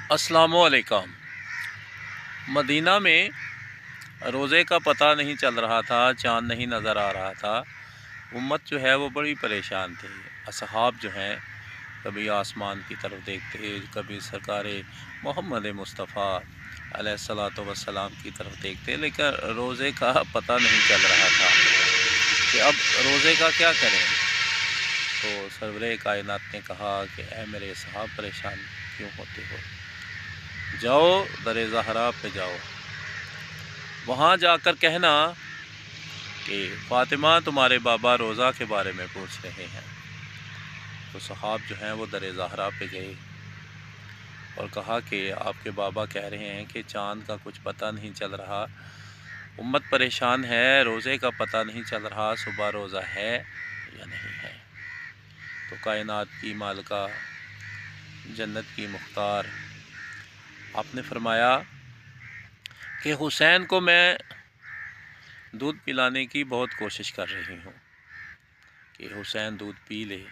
अस्सलामुअलैकुम। मदीना में रोज़े का पता नहीं चल रहा था, चाँद नहीं नज़र आ रहा था। उम्मत जो है वो बड़ी परेशान थी। असहाब जो हैं कभी आसमान की तरफ देखते, कभी सरकार मोहम्मद मुस्तफ़ा अलैहिस्सलातु वस्सलाम की तरफ देखते, लेकिन रोज़े का पता नहीं चल रहा था कि अब रोज़े का क्या करें। तो सरवरे कायनात ने कहा कि ऐ मेरे असहाब, परेशान क्यों होते हो, जाओ दर ज़हरा पे जाओ, वहाँ जाकर कहना कि फ़ातिमा तुम्हारे बाबा रोज़ा के बारे में पूछ रहे हैं। तो सहाब जो हैं वो दर ज़हरा पे गए और कहा कि आपके बाबा कह रहे हैं कि चाँद का कुछ पता नहीं चल रहा, उम्मत परेशान है, रोज़े का पता नहीं चल रहा, सुबह रोज़ा है या नहीं है। तो कायनात की मालिका, जन्नत की मुख्तार, आपने फरमाया कि हुसैन को मैं दूध पिलाने की बहुत कोशिश कर रही हूँ कि हुसैन दूध पी ले,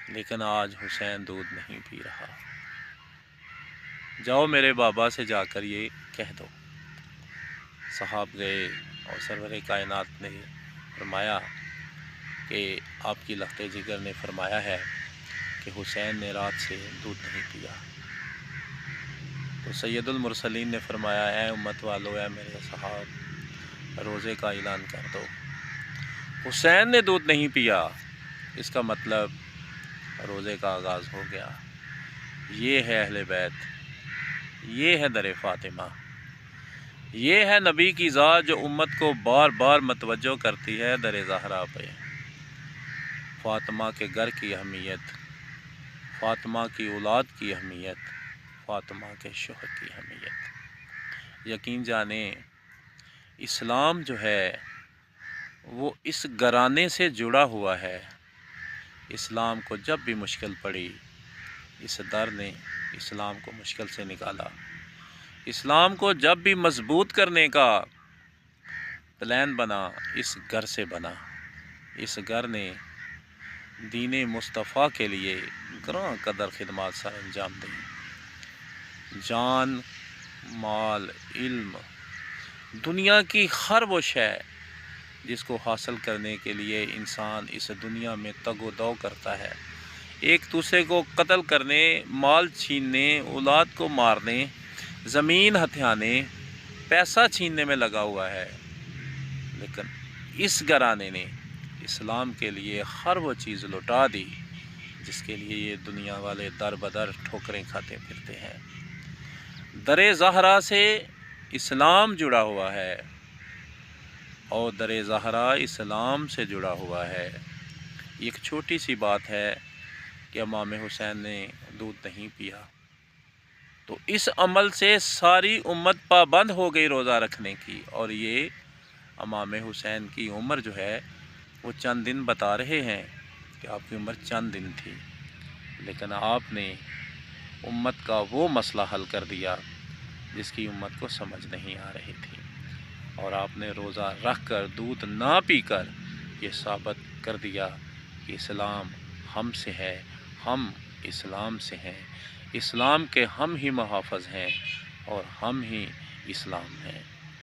लेकिन आज हुसैन दूध नहीं पी रहा। जाओ मेरे बाबा से जाकर ये कह दो। साहब गए और सरवर कायनात ने फरमाया कि आपकी लख्ते जिगर ने फरमाया है कि हुसैन ने रात से दूध नहीं पिया। तो सैयदुल मुरसलीन ने फरमाया, ऐ उम्मत वालों, ऐ मेरे साहब, रोज़े का ऐलान कर दो। हुसैन ने दूध नहीं पिया, इसका मतलब रोज़े का आगाज़ हो गया। ये है अहले बैत, ये है दर फ़ातिमा, ये है नबी की ज़ात जो उम्मत को बार बार मतवज्जो करती है दर ज़हरा पे। फ़ातिमा के घर की अहमियत, फ़ातिमा की औलाद की अहमियत, फ़ातिमा के शोहर की अहमियत। यकीन जाने इस्लाम जो है वो इस घराने से जुड़ा हुआ है। इस्लाम को जब भी मुश्किल पड़ी, इस दर ने इस्लाम को मुश्किल से निकाला। इस्लाम को जब भी मजबूत करने का प्लान बना, इस घर से बना। इस घर ने दीन मुस्तफ़ा के लिए ग्रां कदर खिदमत सर अंजाम दी। जान, माल, इल्म, दुनिया की हर वो शै जिसको हासिल करने के लिए इंसान इस दुनिया में तगो दो करता है, एक दूसरे को कत्ल करने, माल छीनने, औलाद को मारने, ज़मीन हथियाने, पैसा छीनने में लगा हुआ है। लेकिन इस घराने ने इस्लाम के लिए हर वो चीज़ लुटा दी जिसके लिए ये दुनिया वाले दर बदर ठोकरें खाते फिरते हैं। दर ज़हरा से इस्लाम जुड़ा हुआ है और दर ज़हरा इस्लाम से जुड़ा हुआ है। एक छोटी सी बात है कि इमाम हुसैन ने दूध नहीं पिया, तो इस अमल से सारी उम्मत पाबंद हो गई रोज़ा रखने की। और ये इमाम हुसैन की उम्र जो है वो चंद दिन बता रहे हैं कि आपकी उम्र चंद दिन थी, लेकिन आपने उम्मत का वो मसला हल कर दिया जिसकी उम्मत को समझ नहीं आ रही थी। और आपने रोज़ा रख कर दूध ना पीकर ये साबित कर दिया कि इस्लाम हमसे है, हम इस्लाम से हैं, इस्लाम के हम ही मुहाफ़िज़ हैं और हम ही इस्लाम हैं।